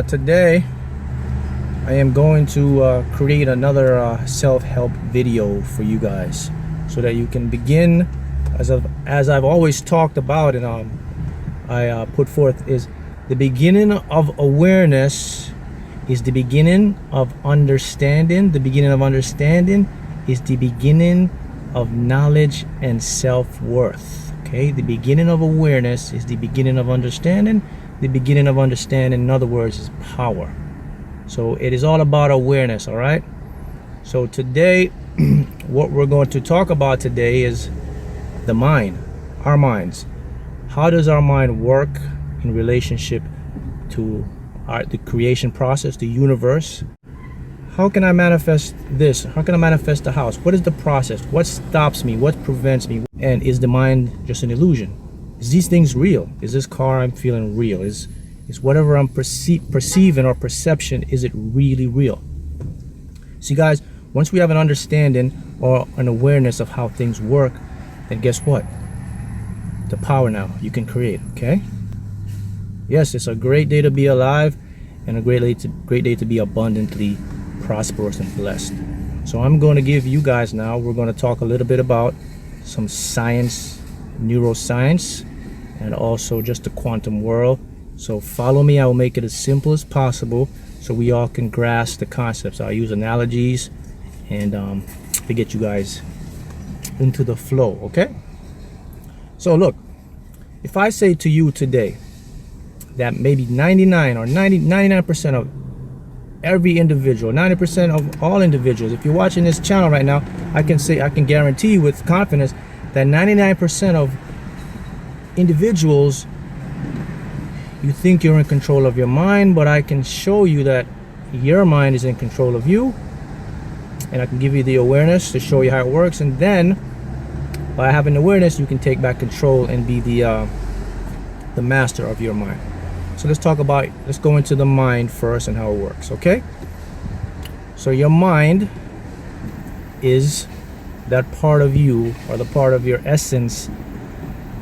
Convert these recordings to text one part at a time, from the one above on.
today I am going to create another self-help video for you guys, so that you can begin, as I've always talked about, and I put forth, is the beginning of awareness is the beginning of understanding. The beginning of understanding is the beginning of knowledge and self-worth. Okay, the beginning of awareness is the beginning of understanding. The beginning of understanding, in other words, is power. So it is all about awareness. All right, so today what we're going to talk about today is the mind, our minds. How does our mind work in relationship to the creation process, the universe? How can I manifest this? How can I manifest the house? What is the process? What stops me? What prevents me? And is the mind just an illusion? Is these things real? Is this car I'm feeling real? Is whatever I'm perceiving or perception, is it really real? See guys, once we have an understanding or an awareness of how things work, then guess what? The power now, you can create, okay? Yes, it's a great day to be alive, and a great day to be abundantly prosperous and blessed. So I'm going to give you guys now, we're going to talk a little bit about some science, neuroscience, and also just the quantum world. So follow me. I will make it as simple as possible so we all can grasp the concepts. I'll use analogies and to get you guys into the flow, okay? So look, if I say to you today that maybe 99% of every individual, 90% of all individuals, if you're watching this channel right now, I can guarantee you with confidence that 99% of individuals, you think you're in control of your mind, but I can show you that your mind is in control of you, and I can give you the awareness to show you how it works, and then by having awareness you can take back control and be the master of your mind. So let's go into the mind first and how it works, okay? So your mind is that part of you, or the part of your essence,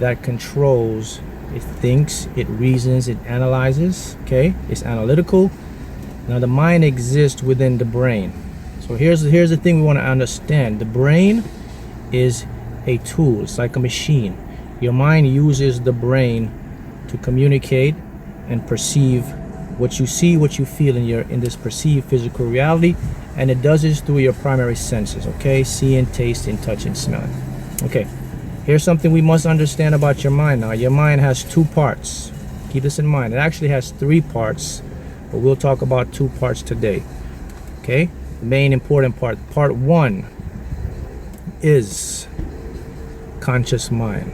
that controls. It thinks, it reasons, it analyzes, okay? It's analytical. Now the mind exists within the brain. So here's the thing we want to understand. The brain is a tool. It's like a machine. Your mind uses the brain to communicate and perceive what you see, what you feel in this perceived physical reality, and it does this through your primary senses, okay? Seeing, tasting, touching, smelling. Okay, here's something we must understand about your mind now. Your mind has two parts. Keep this in mind. It actually has three parts, but we'll talk about two parts today, okay? The main important part. Part one is conscious mind.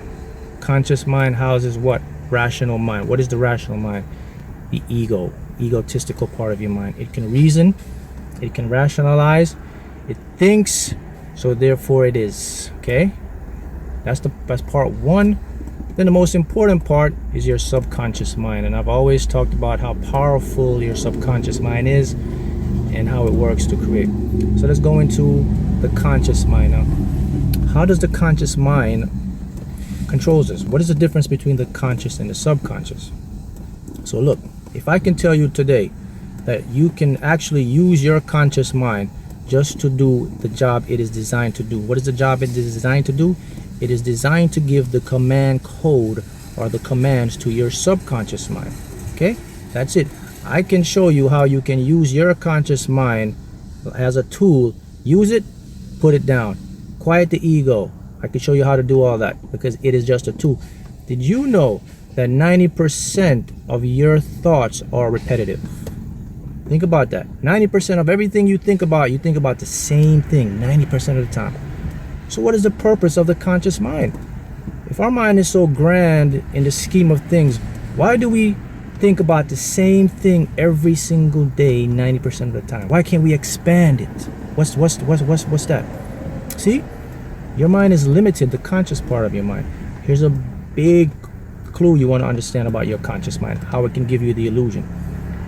Conscious mind houses what? Rational mind. What is the rational mind? The egotistical part of your mind. It can reason, it can rationalize, it thinks, so therefore it is, okay? That's part one. Then the most important part is your subconscious mind, and I've always talked about how powerful your subconscious mind is and how it works to create. So let's go into the conscious mind now. How does the conscious mind controls this? What is the difference between the conscious and the subconscious? So look, if I can tell you today that you can actually use your conscious mind just to do the job it is designed to do. What is the job it is designed to do? It is designed to give the command code or the commands to your subconscious mind. Okay, that's it. I can show you how you can use your conscious mind as a tool. Use it, put it down, quiet the ego. I can show you how to do all that because it is just a tool. Did you know that 90% of your thoughts are repetitive? Think about that. 90% of everything you think about the same thing 90% of the time. So what is the purpose of the conscious mind? If our mind is so grand in the scheme of things, why do we think about the same thing every single day 90% of the time? Why can't we expand it? What's that? See? Your mind is limited, the conscious part of your mind. Here's a big clue you want to understand about your conscious mind, how it can give you the illusion.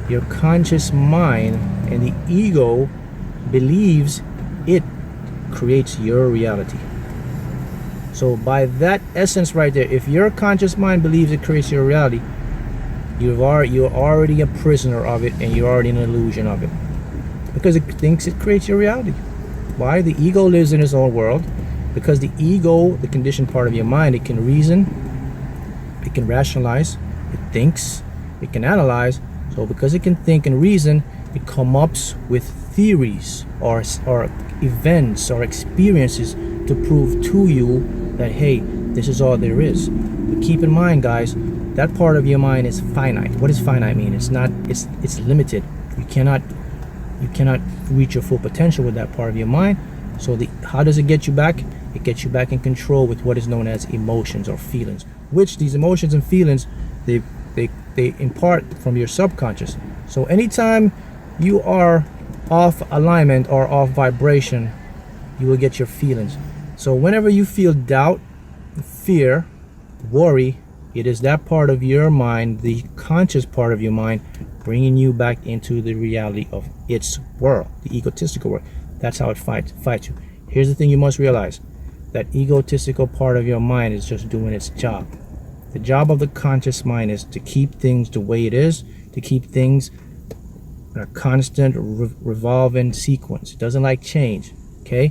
Your conscious mind and the ego believes it creates your reality. So by that essence right there, if your conscious mind believes it creates your reality, You're already a prisoner of it, and you're already an illusion of it, because it thinks it creates your reality. Why? The ego lives in its own world, because the ego, the conditioned part of your mind, it can reason, it can rationalize, it thinks, it can analyze. So because it can think and reason, it comes up with theories or events or experiences to prove to you that, hey, this is all there is. But keep in mind, guys, that part of your mind is finite. What does finite mean? It's limited. You cannot reach your full potential with that part of your mind. So how does it get you back? It gets you back in control with what is known as emotions or feelings, which these emotions and feelings, they impart from your subconscious. So anytime you are off alignment or off vibration, you will get your feelings. So whenever you feel doubt, fear, worry, it is that part of your mind, the conscious part of your mind, bringing you back into the reality of its world, the egotistical world. That's how it fights you. Here's the thing you must realize. That egotistical part of your mind is just doing its job. The job of the conscious mind is to keep things the way it is, to keep things in a constant revolving sequence. It doesn't like change, okay?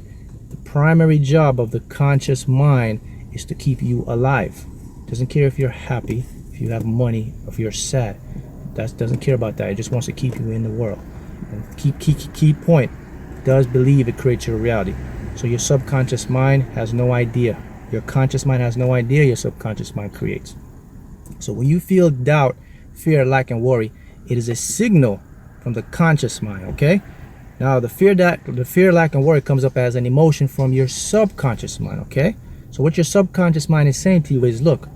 The primary job of the conscious mind is to keep you alive. It doesn't care if you're happy, if you have money, if you're sad. That doesn't care about that. It just wants to keep you in the world. And key point, it does believe it creates your reality. So your subconscious mind has no idea. Your conscious mind has no idea your subconscious mind creates. So when you feel doubt, fear, lack, and worry, it is a signal from the conscious mind, okay? Now the fear, lack, and worry comes up as an emotion from your subconscious mind, okay? So what your subconscious mind is saying to you is, look,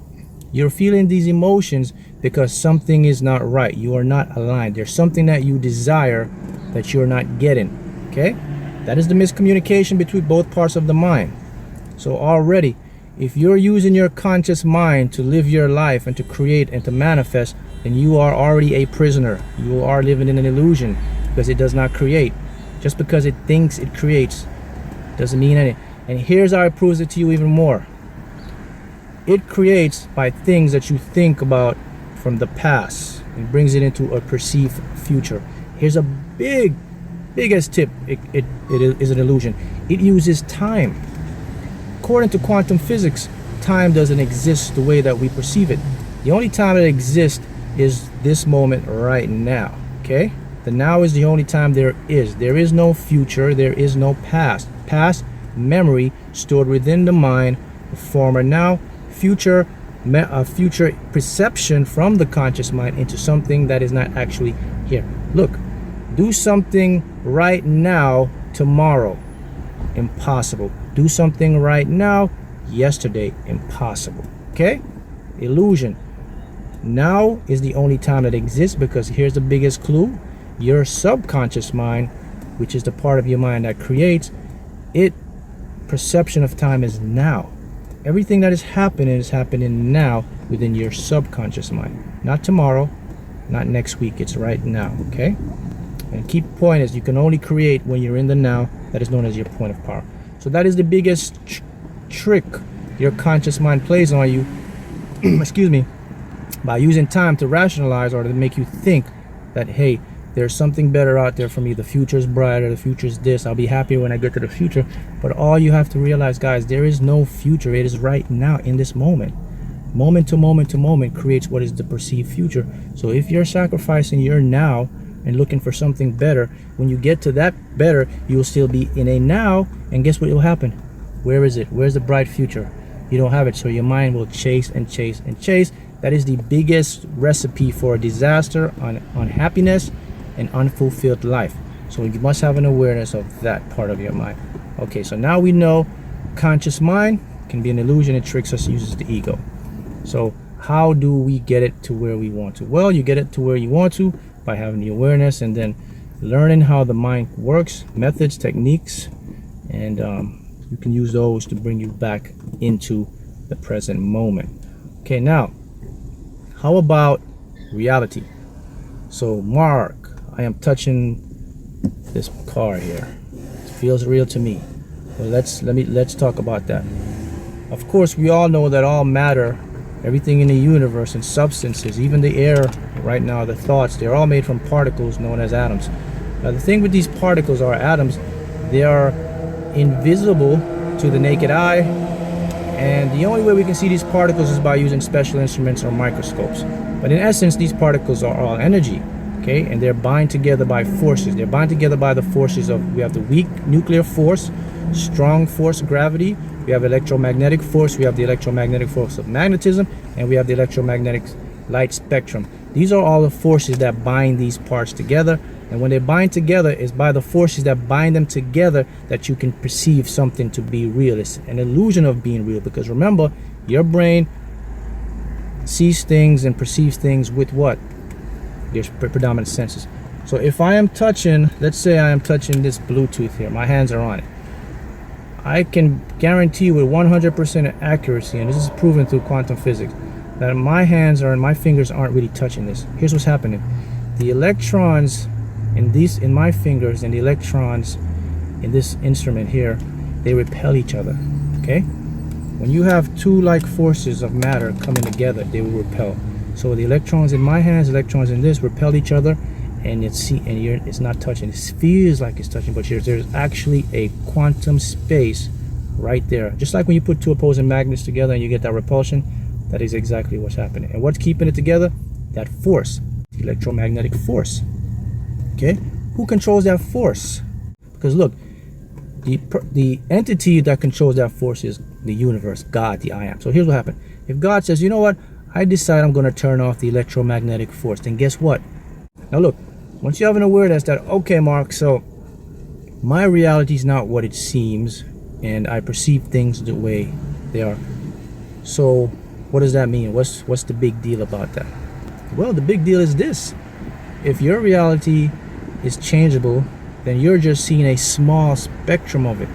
you're feeling these emotions because something is not right. You are not aligned. There's something that you desire that you're not getting, okay? That is the miscommunication between both parts of the mind. So already, if you're using your conscious mind to live your life and to create and to manifest, then you are already a prisoner. You are living in an illusion, because it does not create. Just because it thinks it creates doesn't mean anything. And here's how it proves it to you even more. It creates by things that you think about from the past and brings it into a perceived future. Here's a biggest tip. It is an illusion. It uses time. According to quantum physics, time doesn't exist the way that we perceive it. The only time it exists is this moment right now, okay? The now is the only time there is. There is no future, there is no past. Past memory stored within the mind, the former now, future perception from the conscious mind into something that is not actually here. Look, do something right now, tomorrow, impossible. Do something right now, yesterday, impossible. Okay? Illusion. Now is the only time that exists, because here's the biggest clue. Your subconscious mind, which is the part of your mind that creates, perception of time is now. Everything that is happening now within your subconscious mind. Not tomorrow, not next week, it's right now, okay? And key point is, you can only create when you're in the now. That is known as your point of power. So that is the biggest trick your conscious mind plays on you, excuse me, by using time to rationalize or to make you think that, hey, there's something better out there for me. The future's brighter, the future's this. I'll be happier when I get to the future. But all you have to realize, guys, there is no future. It is right now, in this moment. Moment to moment to moment creates what is the perceived future. So if you're sacrificing your now and looking for something better, when you get to that better, you'll still be in a now, and guess what will happen? Where is it? Where's the bright future? You don't have it, so your mind will chase and chase and chase. That is the biggest recipe for disaster, unhappiness, and unfulfilled life. So you must have an awareness of that part of your mind. Okay, so now we know conscious mind can be an illusion. It tricks us, uses the ego. So how do we get it to where we want to? Well, you get it to where you want to by having the awareness and then learning how the mind works, methods, techniques, and you can use those to bring you back into the present moment. Okay, now how about reality? So Mark, I am touching this car here. It feels real to me. Well, let's talk about that. Of course, we all know that all matter, everything in the universe, and substances, even the air right now, the thoughts, they're all made from particles known as atoms. Now the thing with these particles or atoms, they are invisible to the naked eye, and the only way we can see these particles is by using special instruments or microscopes. But in essence, these particles are all energy, okay? And they're bound together by forces. They're bound together by the forces of, we have the weak nuclear force, strong force of gravity, we have electromagnetic force, we have the electromagnetic force of magnetism, and we have the electromagnetic light spectrum. These are all the forces that bind these parts together, and when they bind together, it's by the forces that bind them together that you can perceive something to be real. It's an illusion of being real, because remember, your brain sees things and perceives things with what? Your predominant senses. So if I am touching, let's say I am touching this Bluetooth here, my hands are on it, I can guarantee with 100% accuracy, and this is proven through quantum physics, that my hands and my fingers aren't really touching this. Here's what's happening. The electrons in my fingers and the electrons in this instrument here, they repel each other, okay? When you have two like forces of matter coming together, they will repel. So the electrons in my hands, electrons in this repel each other, and it's not touching. It feels like it's touching, but there's actually a quantum space right there. Just like when you put two opposing magnets together and you get that repulsion, that is exactly what's happening. And what's keeping it together? That force, the electromagnetic force. Okay, who controls that force? Because look, the entity that controls that force is the universe, God, the I am. So here's what happened. If God says, you know what, I decide I'm going to turn off the electromagnetic force, then guess what? Now look, once you have an awareness that, okay, Mark, so my reality is not what it seems, and I perceive things the way they are. So what does that mean? What's the big deal about that? Well, the big deal is this. If your reality is changeable, then you're just seeing a small spectrum of it.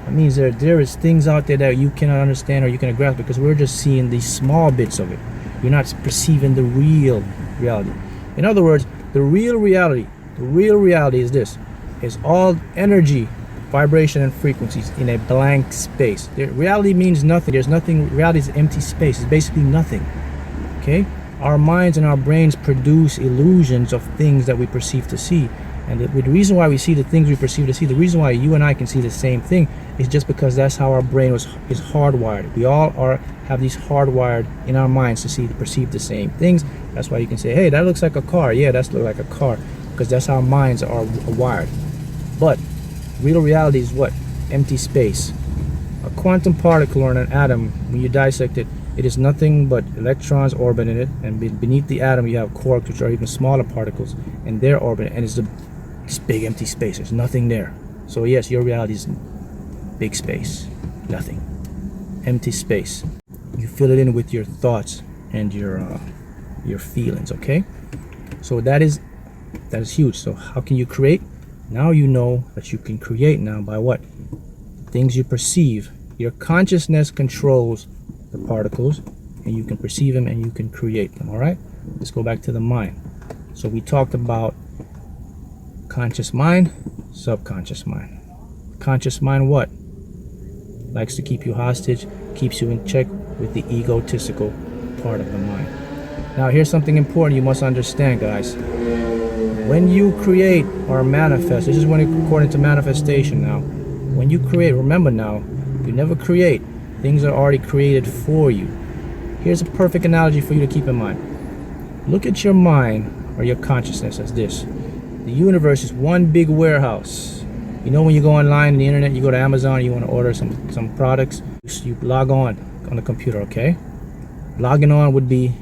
That means there is things out there that you cannot understand or you cannot grasp, because we're just seeing these small bits of it. You're not perceiving the real reality. In other words, the real reality is this. It's all energy, vibration, and frequencies in a blank space. Reality means nothing. There's nothing. Reality is empty space. It's basically nothing. Okay? Our minds and our brains produce illusions of things that we perceive to see. And the reason why we see the things we perceive to see, the reason why you and I can see the same thing, is just because that's how our brain is hardwired. We all have these hardwired in our minds to perceive the same things. That's why you can say, hey, that looks like a car. Yeah, that's look like a car, because that's how our minds are wired. But real reality is what? Empty space. A quantum particle or an atom, when you dissect it, it is nothing but electrons orbiting it, and beneath the atom you have quarks, which are even smaller particles, and they're orbiting, and it's this big empty space. There's nothing there. So yes, your reality is big space, nothing, empty space. You fill it in with your thoughts and your feelings. Okay, so that is huge. So how can you create? Now you know that you can create now by what? Things you perceive. Your consciousness controls the particles, and you can perceive them and you can create them. All right, let's go back to the mind. So we talked about conscious mind, subconscious mind. Conscious mind, what? Likes to keep you hostage, keeps you in check with the egotistical part of the mind. Now here's something important you must understand, guys. When you create or manifest, this is according to manifestation now. When you create, remember now, you never create. Things are already created for you. Here's a perfect analogy for you to keep in mind. Look at your mind or your consciousness as this. The universe is one big warehouse. You know, when you go online on the internet, you go to Amazon, you want to order some products, you log on the computer, okay? Logging on would be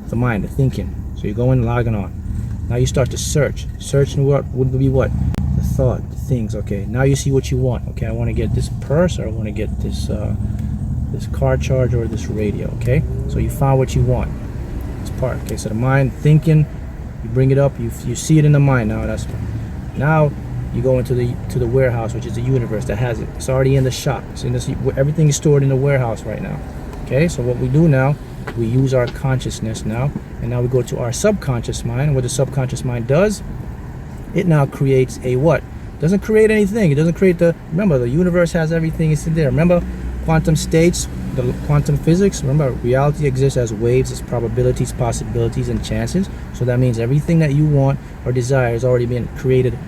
the mind, the thinking. So you go in and logging on. Now you start to search. Searching what would be what? The thought, the things, okay? Now you see what you want. Okay, I want to get this purse, or I want to get this car charger, or this radio, okay? So you found what you want. It's part, okay? So the mind, thinking, you bring it up, you see it in the mind now. Now you go into the warehouse, which is the universe that has it. It's already in the shop. It's in this, everything is stored in the warehouse right now. Okay, so what we do now, we use our consciousness now, and now we go to our subconscious mind. And what the subconscious mind does, it now creates a what? It doesn't create anything. It doesn't create remember, the universe has everything. It's in there. Remember, quantum states, the quantum physics, remember, reality exists as waves, as probabilities, possibilities, and chances. So that means everything that you want or desire has already been created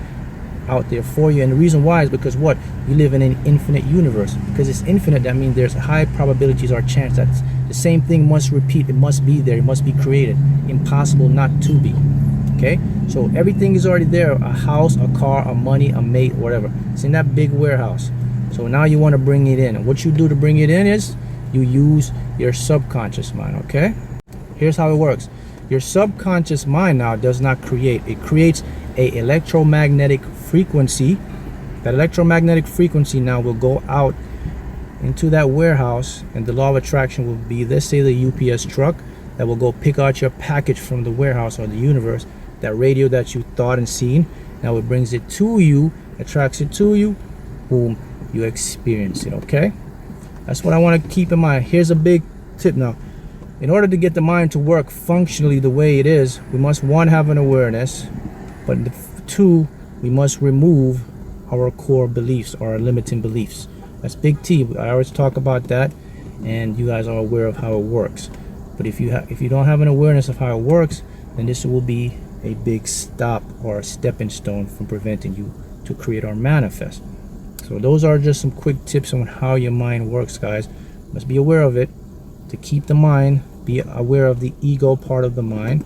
out there for you. And the reason why is because what? You live in an infinite universe. Because it's infinite, that means there's high probabilities or chance that the same thing must repeat. It must be there. It must be created. Impossible not to be. Okay? So everything is already there. A house, a car, a money, a mate, whatever. It's in that big warehouse. So now you want to bring it in. And what you do to bring it in is you use your subconscious mind. Okay? Here's how it works. Your subconscious mind now does not create. It creates a electromagnetic frequency. That electromagnetic frequency now will go out into that warehouse, and the law of attraction will be, let's say, the UPS truck that will go pick out your package from the warehouse or the universe. That radio that you thought and seen, now it brings it to you, attracts it to you, boom, you experience it. Okay, that's what I want to keep in mind. Here's a big tip now. In order to get the mind to work functionally the way it is, we must, one, have an awareness, but two, we must remove our core beliefs or our limiting beliefs. That's big T. I always talk about that, and you guys are aware of how it works. But if you don't have an awareness of how it works, then this will be a big stop or a stepping stone from preventing you to create or manifest. So those are just some quick tips on how your mind works, guys. Must be aware of it to keep the mind, be aware of the ego part of the mind,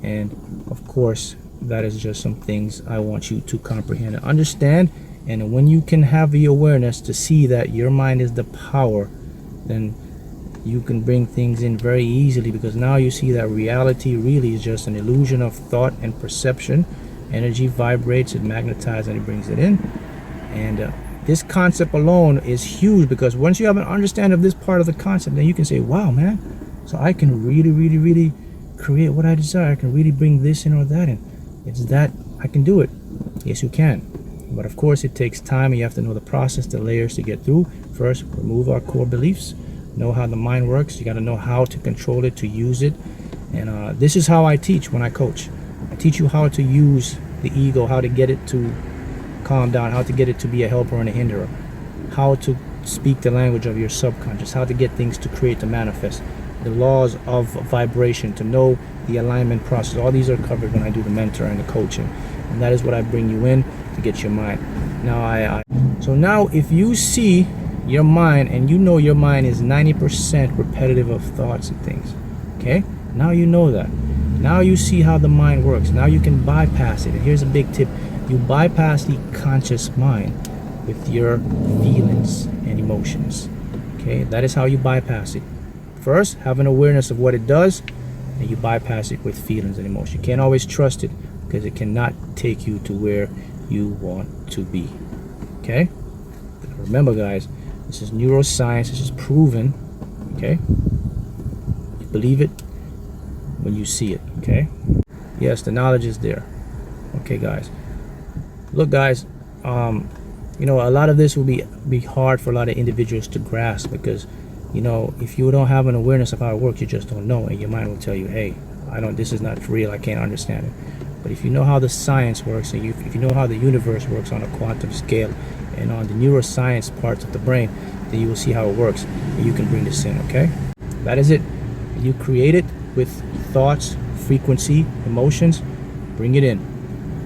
and of course that is just some things I want you to comprehend and understand. And when you can have the awareness to see that your mind is the power, then you can bring things in very easily, because now you see that reality really is just an illusion of thought and perception. Energy vibrates, it magnetizes, and it brings it in. And this concept alone is huge, because once you have an understanding of this part of the concept, then you can say, wow, man, so I can really create what I desire. I can really bring this in or that in. It's that I can do it. Yes, you can. But of course it takes time, and you have to know the process, the layers to get through. First, remove our core beliefs, know how the mind works. You got to know how to control it, to use it. And this is how I teach when I coach. I teach you how to use the ego, how to get it to calm down, how to get it to be a helper and a hinderer, how to speak the language of your subconscious, how to get things to create, to manifest, the laws of vibration, to know the alignment process. All these are covered when I do the mentor and the coaching, and that is what I bring you in to get your mind. Now so now if you see your mind, and you know your mind is 90% repetitive of thoughts and things, okay, now you know that. Now you see how the mind works. Now you can bypass it. And here's a big tip: you bypass the conscious mind with your feelings and emotions. Okay, that is how you bypass it. First, have an awareness of what it does, and you bypass it with feelings and emotion. You can't always trust it, because it cannot take you to where you want to be. Okay, remember, guys, this is neuroscience. This is proven. Okay, you believe it when you see it. Okay, yes, the knowledge is there. Okay, guys, look, guys, you know, a lot of this will be hard for a lot of individuals to grasp, because, you know, if you don't have an awareness of how it works, you just don't know, and your mind will tell you, hey, this is not real, I can't understand it. But if you know how the science works, and if you know how the universe works on a quantum scale and on the neuroscience parts of the brain, then you will see how it works, and you can bring this in. Okay, that is it. You create it with thoughts, frequency, emotions, bring it in,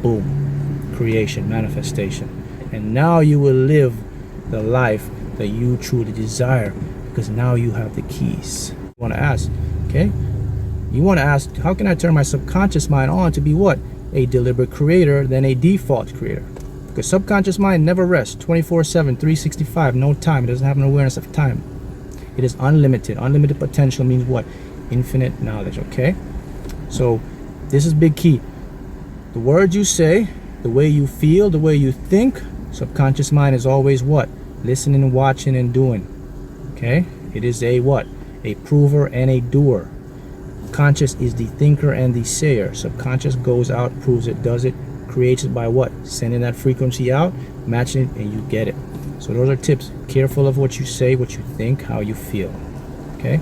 boom, creation, manifestation. And now you will live the life that you truly desire, because now you have the keys. You want to ask, okay, you want to ask, how can I turn my subconscious mind on to be what? A deliberate creator than a default creator. Because subconscious mind never rests, 24/7, 365, no time. It doesn't have an awareness of time. It is unlimited. Unlimited potential means what? Infinite knowledge. Okay, so this is big key. The words you say, the way you feel, the way you think, subconscious mind is always what? Listening, watching, and doing. Okay, it is a what? A prover and a doer. Conscious is the thinker and the sayer. Subconscious goes out, proves it, does it, creates it by what? Sending that frequency out, matching it, and you get it. So those are tips. Careful of what you say, what you think, how you feel. Okay,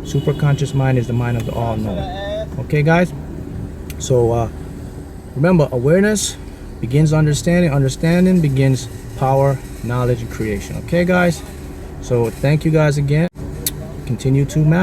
superconscious mind is the mind of the all-knowing. Okay, guys, so remember, awareness begins understanding, understanding begins power, knowledge, and creation. Okay, guys, so thank you guys again. continue to manifest.